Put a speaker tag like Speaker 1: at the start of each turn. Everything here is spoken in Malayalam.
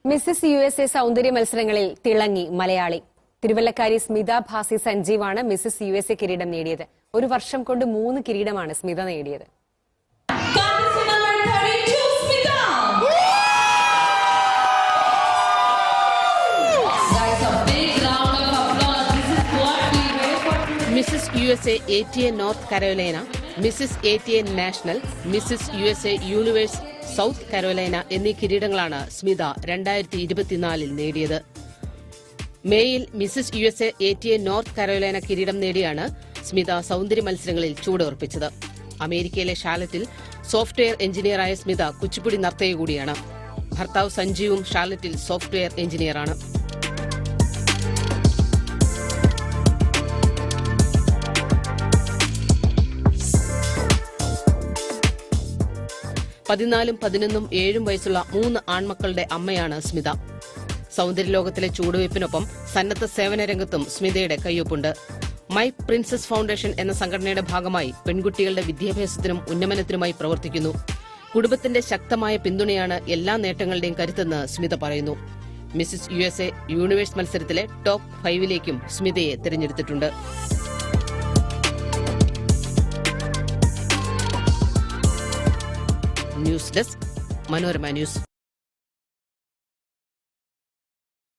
Speaker 1: മിസസ് USA സൗന്ദര്യ മത്സരങ്ങളിൽ തിളങ്ങി മലയാളി. തിരുവല്ലക്കാരി സ്മിത ഭാസി സഞ്ജീവാണ് മിസസ് USA കിരീടം നേടിയത്. ഒരു വർഷം കൊണ്ട് 3 കിരീടമാണ് സ്മിത നേടിയത്.
Speaker 2: Mrs USA ATA North Carolina, Mrs ATA national, Mrs USA universe South Carolina എന്നീ കിരീടങ്ങളാണ് സ്മിത 2024 നേടിയത്. മേയിൽ Mrs USA ATA North Carolina കിരീടം നേടിയാണ് സ്മിത സൌന്ദര്യ മത്സരങ്ങളിൽ ചൂടുറപ്പിച്ചത്. അമേരിക്കയിലെ ഷാർലറ്റിൽ സോഫ്റ്റ്വെയർ എഞ്ചിനീയറായ സ്മിത കുച്ചിപ്പുടി നർത്തകി കൂടിയാണ്. ഭർത്താവ് സഞ്ജീവും ഷാർലറ്റിൽ സോഫ്റ്റ്വെയർ എഞ്ചിനീയറാണ്. പതിനാലും 11ഉം 7ഉം വയസ്സുള്ള 3 ആൺമക്കളുടെ അമ്മയാണ് സ്മിത. സൌന്ദര്യലോകത്തിലെ ചൂടുവയ്പ്പിനൊപ്പം സന്നദ്ധ സേവന രംഗത്തും സ്മിതയുടെ കയ്യൊപ്പുണ്ട്. മൈ പ്രിൻസസ് ഫൌണ്ടേഷൻ എന്ന സംഘടനയുടെ ഭാഗമായി പെൺകുട്ടികളുടെ വിദ്യാഭ്യാസത്തിനും ഉന്നമനത്തിനുമായി പ്രവർത്തിക്കുന്നു. കുടുംബത്തിന്റെ ശക്തമായ പിന്തുണയാണ് എല്ലാ നേട്ടങ്ങളുടെയും കരുത്തെന്ന് സ്മിത പറയുന്നു. മിസസ് USA യൂണിവേഴ്സ് മത്സരത്തിലെ ടോപ്പ് 5ലേക്കും സ്മിതയെ തിരഞ്ഞെടുത്തിട്ടുണ്ട്. News desk, Manorama news.